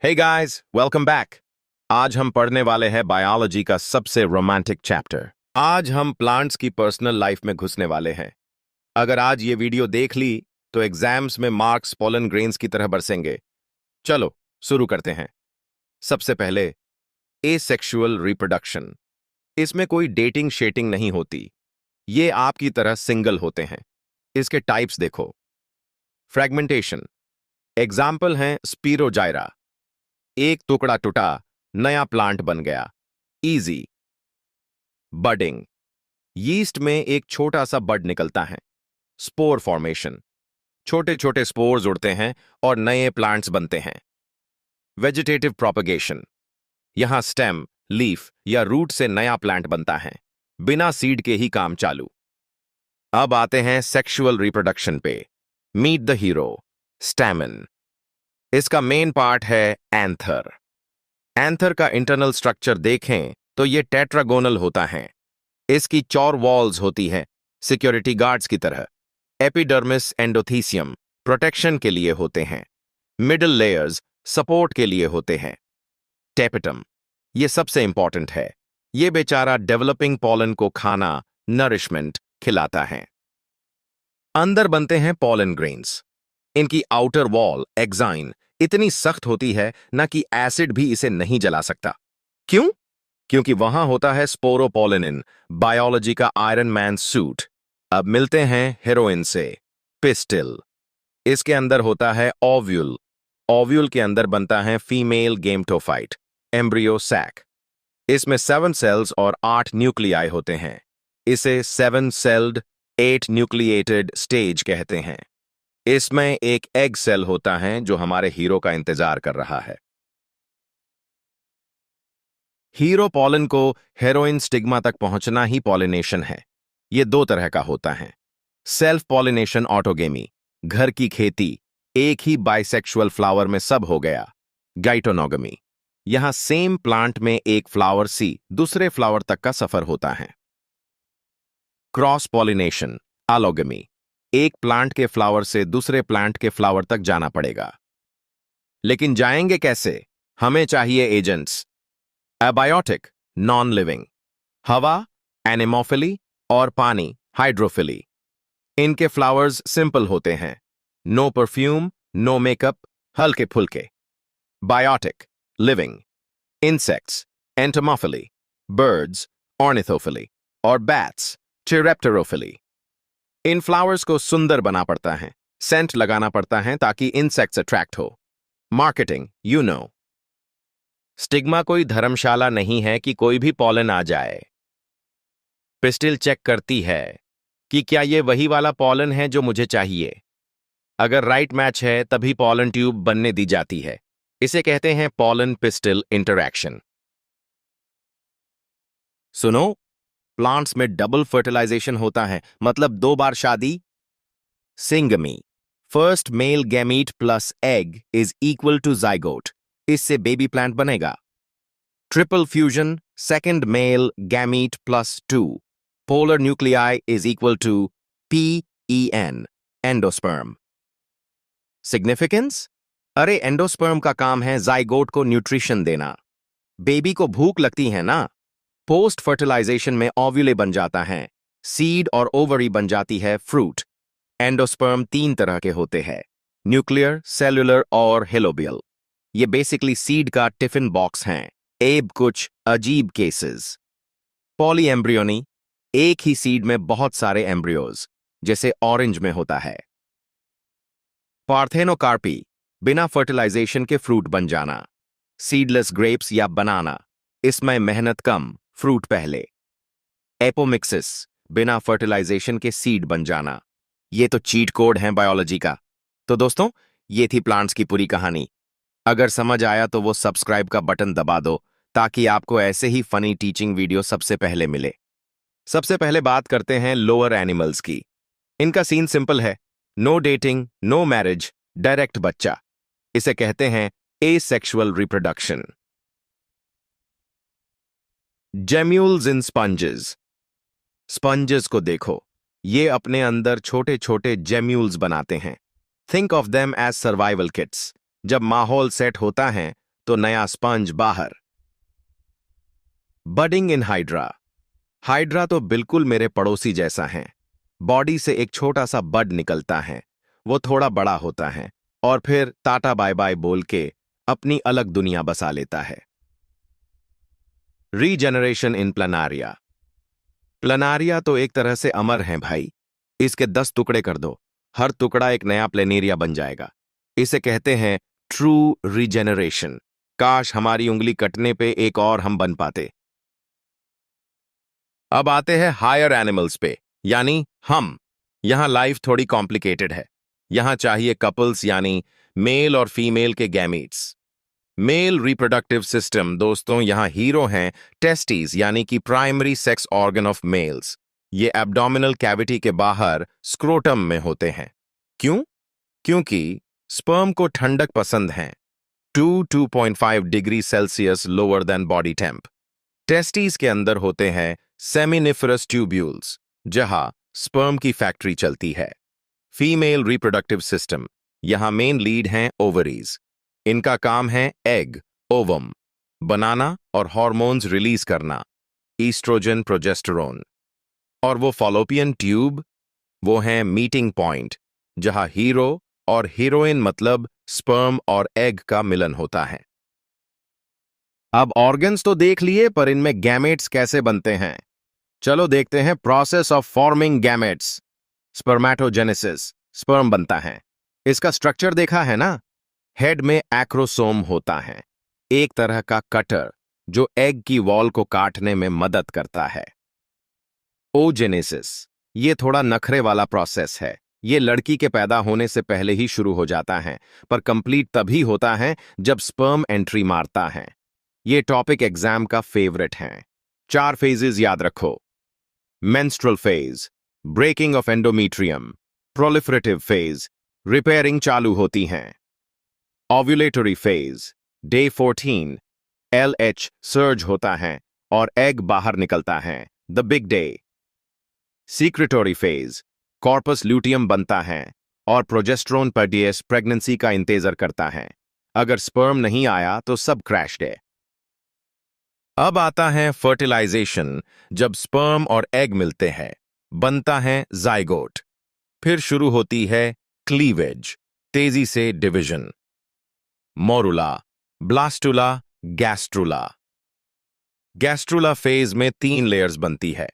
Hey guys, welcome back. आज हम पढ़ने वाले हैं बायोलॉजी का सबसे रोमांटिक चैप्टर। आज हम प्लांट्स की पर्सनल लाइफ में घुसने वाले हैं। अगर आज ये वीडियो देख ली तो एग्जाम्स में मार्क्स पोलन ग्रेन्स की तरह बरसेंगे। चलो शुरू करते हैं। सबसे पहले एसेक्सुअल रिप्रोडक्शन। इसमें कोई डेटिंग शेटिंग नहीं होती, ये आपकी तरह सिंगल होते हैं। इसके टाइप्स देखो। फ्रेगमेंटेशन। एग्जाम्पल हैं स्पीरोजाइरा, एक टुकड़ा टूटा, नया प्लांट बन गया। इजी। बडिंग। यीस्ट में एक छोटा सा बड निकलता है। Spore formation. छोटे छोटे स्पोर्स उड़ते हैं और नए प्लांट्स बनते हैं। Vegetative propagation. यहां स्टेम, लीफ या रूट से नया प्लांट बनता है, बिना सीड के ही काम चालू। अब आते हैं सेक्सुअल रिप्रोडक्शन पे। Meet the hero, stamen. इसका मेन पार्ट है एंथर। एंथर का इंटरनल स्ट्रक्चर देखें तो ये टेट्रागोनल होता है। इसकी चौर वॉल्स होती है, सिक्योरिटी गार्ड्स की तरह। एपिडर्मिस एंडोथीसियम प्रोटेक्शन के लिए होते हैं। मिडल लेयर्स सपोर्ट के लिए होते हैं। टेपिटम, ये सबसे इंपॉर्टेंट है। ये बेचारा डेवलपिंग पॉलन को खाना, नरिशमेंट खिलाता है। अंदर बनते हैं पॉलन ग्रेन्स। इनकी आउटर वॉल एक्साइन इतनी सख्त होती है ना कि एसिड भी इसे नहीं जला सकता। क्यों? क्योंकि वहां होता है स्पोरोपोलिनिन, बायोलॉजी का आयरन मैन सूट। अब मिलते हैं हीरोइन से, पिस्टिल। इसके अंदर होता है ओव्यूल। ओव्यूल के अंदर बनता है फीमेल गेमेटोफाइट, एम्ब्रियो सैक। इसमें 7 सेल्स और 8 न्यूक्लियाई होते हैं। इसे 7 सेल्ड 8 न्यूक्लिएटेड स्टेज कहते हैं। इसमें एक एग सेल होता है जो हमारे हीरो का इंतजार कर रहा है। हीरो पॉलन को हेरोइन स्टिग्मा तक पहुंचना ही पॉलिनेशन है। यह 2 तरह का होता है। सेल्फ पॉलिनेशन ऑटोगेमी, घर की खेती, एक ही बाइसेक्सुअल फ्लावर में सब हो गया। गाइटोनोगमी, यहां सेम प्लांट में एक फ्लावर सी दूसरे फ्लावर तक का सफर होता है। क्रॉस पॉलिनेशन एलोगमी, एक प्लांट के फ्लावर से दूसरे प्लांट के फ्लावर तक जाना पड़ेगा। लेकिन जाएंगे कैसे? हमें चाहिए एजेंट्स। एबायोटिक, नॉन लिविंग, हवा एनेमोफिली और पानी हाइड्रोफिली। इनके फ्लावर्स सिंपल होते हैं, नो परफ्यूम, नो मेकअप, हल्के फुल्के। Biotic, living, insects, entomophily, birds, ornithophily और बैट्स, चिरेप्टेरोफिली। इन फ्लावर्स को सुंदर बना पड़ता है, सेंट लगाना पड़ता है ताकि इंसेक्ट्स अट्रैक्ट हो। Marketing, you know. स्टिग्मा कोई धर्मशाला नहीं है कि कोई भी पॉलन आ जाए। पिस्टिल चेक करती है कि क्या ये वही वाला पॉलन है जो मुझे चाहिए। अगर राइट मैच है तभी पॉलन ट्यूब बनने दी जाती है। इसे कहते हैं पॉलन पिस्टिल इंटरैक्शन। सुनो, प्लांट्स में डबल फर्टिलाइजेशन होता है, मतलब 2 बार शादी। Syngamy, first male gamete plus egg is equal to zygote, इससे बेबी प्लांट बनेगा। Triple fusion, second male gamete plus 2 polar nuclei is equal to PEN, endosperm. Significance? अरे एंडोस्पर्म का काम है जाइगोट को न्यूट्रिशन देना। बेबी को भूख लगती है ना। पोस्ट फर्टिलाइजेशन में ओव्यूले बन जाता है, सीड और ओवरी बन जाती है फ्रूट। एंडोस्पर्म 3 तरह के होते हैं, न्यूक्लियर, सेल्युलर और हेलोबियल। ये बेसिकली सीड का टिफिन बॉक्स हैं, एब कुछ अजीब केसेस। पॉली एम्ब्रियोनी, एक ही सीड में बहुत सारे एम्ब्रियोज, जैसे ऑरेंज में होता है। पार्थेनोकार्पी, बिना फर्टिलाइजेशन के फ्रूट बन जाना। सीडलेस ग्रेप्स या बनाना, इसमें मेहनत कम, फ्रूट पहले। एपोमिक्सिस, बिना फर्टिलाइजेशन के सीड बन जाना। ये तो चीट कोड है बायोलॉजी का। तो दोस्तों, ये थी प्लांट्स की पूरी कहानी। अगर समझ आया तो वो सब्सक्राइब का बटन दबा दो ताकि आपको ऐसे ही फनी टीचिंग वीडियो सबसे पहले मिले। सबसे पहले बात करते हैं लोअर एनिमल्स की। इनका सीन सिंपल है, no dating, no marriage, direct बच्चा। इसे कहते हैं asexual reproduction. Gemmules in sponges. Sponges को देखो, ये अपने अंदर छोटे छोटे जेम्यूल्स बनाते हैं। Think of them as survival kits. जब माहौल सेट होता है तो नया स्पंज बाहर। Budding in hydra. हाइड्रा तो बिल्कुल मेरे पड़ोसी जैसा है। बॉडी से एक छोटा सा बड निकलता है, वो थोड़ा बड़ा होता है और फिर टाटा बाय बाय बोल के अपनी अलग दुनिया बसा लेता है। रीजेनरेशन इन प्लानारिया। प्लानारिया तो एक तरह से अमर हैं भाई। इसके 10 टुकड़े कर दो, हर टुकड़ा एक नया प्लेनेरिया बन जाएगा। इसे कहते हैं ट्रू रीजेनरेशन। काश हमारी उंगली कटने पे एक और हम बन पाते। अब आते हैं हायर एनिमल्स पे, यानी हम। यहां लाइफ थोड़ी कॉम्प्लिकेटेड है। यहां चाहिए कपल्स यानी मेल और फीमेल के गैमीट्स। मेल रिप्रोडक्टिव सिस्टम दोस्तों, यहां हीरो हैं टेस्टीज यानी कि primary sex organ of males. ये एब्डोमिनल कैविटी के बाहर स्क्रोटम में होते हैं। क्यों? क्योंकि स्पर्म को ठंडक पसंद है। 2.5 degree Celsius lower than body temp. Testes के अंदर होते हैं सेमिनिफरस ट्यूब्यूल्स, जहां स्पर्म की फैक्ट्री चलती है। फीमेल रिप्रोडक्टिव सिस्टम, यहां मेन लीड हैं ओवरीज। इनका काम है एग, ओवम बनाना और हार्मोन्स रिलीज करना, ईस्ट्रोजन, प्रोजेस्टेरोन। और वो फॉलोपियन ट्यूब, वो हैं मीटिंग पॉइंट, जहां हीरो और हीरोइन मतलब स्पर्म और एग का मिलन होता है। अब ऑर्गन्स तो देख लिए, पर इनमें गैमेट्स कैसे बनते हैं? चलो देखते हैं process of forming gametes. Spermatogenesis, sperm बनता है। इसका स्ट्रक्चर देखा है ना? हेड में एक्रोसोम होता है, एक तरह का कटर जो एग की वॉल को काटने में मदद करता है। ओजेनेसिस, ये थोड़ा नखरे वाला प्रोसेस है। ये लड़की के पैदा होने से पहले ही शुरू हो जाता है, पर कंप्लीट तभी होता है जब स्पर्म एंट्री मारता है। ये टॉपिक एग्जाम का फेवरेट है। 4 फेजेस याद रखो। Menstrual phase, breaking of endometrium, proliferative phase, repairing चालू होती हैं। Ovulatory phase, day 14, LH surge होता है और एग बाहर निकलता है, the big day. Secretory phase, corpus luteum बनता है और प्रोजेस्टेरोन प्रोड्यूस प्रेगनेंसी का इंतजार करता है। अगर स्पर्म नहीं आया तो सब क्रैश्ड है। अब आता है फर्टिलाइजेशन, जब स्पर्म और एग मिलते हैं, बनता है जाइगोट। फिर शुरू होती है क्लीवेज, तेजी से division. Morula, blastula, gastrula. Gastrula phase में 3 लेयर्स बनती है,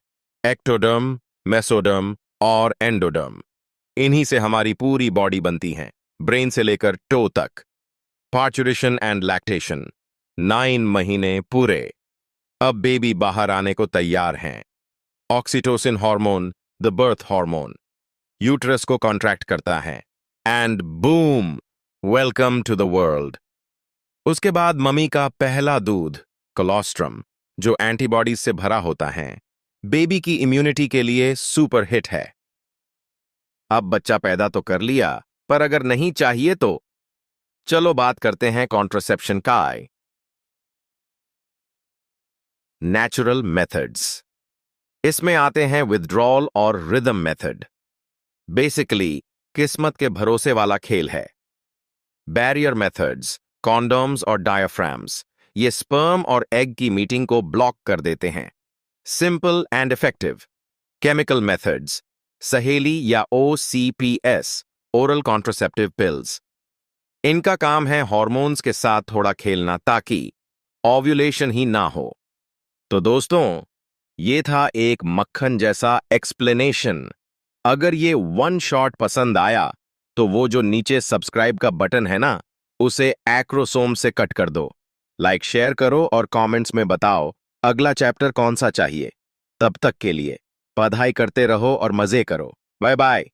एक्टोडर्म, मेसोडर्म और एंडोडर्म। इन्हीं से हमारी पूरी बॉडी बनती है, ब्रेन से लेकर टो तक। पार्चुरेशन एंड लैक्टेशन, 9 महीने पूरे। अब बेबी बाहर आने को तैयार हैं। Oxytocin hormone, the birth hormone, uterus को कॉन्ट्रैक्ट करता है and boom, welcome to the world. उसके बाद मम्मी का पहला दूध, कोलोस्ट्रम, जो एंटीबॉडीज से भरा होता है, बेबी की इम्यूनिटी के लिए सुपर हिट है। अब बच्चा पैदा तो कर लिया, पर अगर नहीं चाहिए तो चलो बात करते हैं कॉन्ट्रासेप्शन का। नेचुरल मेथड्स, इसमें आते हैं विथड्रॉल और रिदम मेथड। बेसिकली किस्मत के भरोसे वाला खेल है। बैरियर मेथड्स, कॉन्डोम्स और डायाफ्राम्स, ये स्पर्म और एग की मीटिंग को ब्लॉक कर देते हैं। Simple and effective. Chemical methods, सहेली या OCPS, ओरल कॉन्ट्रासेप्टिव पिल्स। इनका काम है हार्मोन्स के साथ थोड़ा खेलना ताकि ओव्यूलेशन ही ना हो। तो दोस्तों, ये था एक मक्खन जैसा एक्सप्लेनेशन। अगर ये वन शॉट पसंद आया तो वो जो नीचे सब्सक्राइब का बटन है ना, उसे एक्रोसोम से कट कर दो। लाइक शेयर करो और कमेंट्स में बताओ अगला चैप्टर कौन सा चाहिए। तब तक के लिए पढ़ाई करते रहो और मजे करो। Bye bye.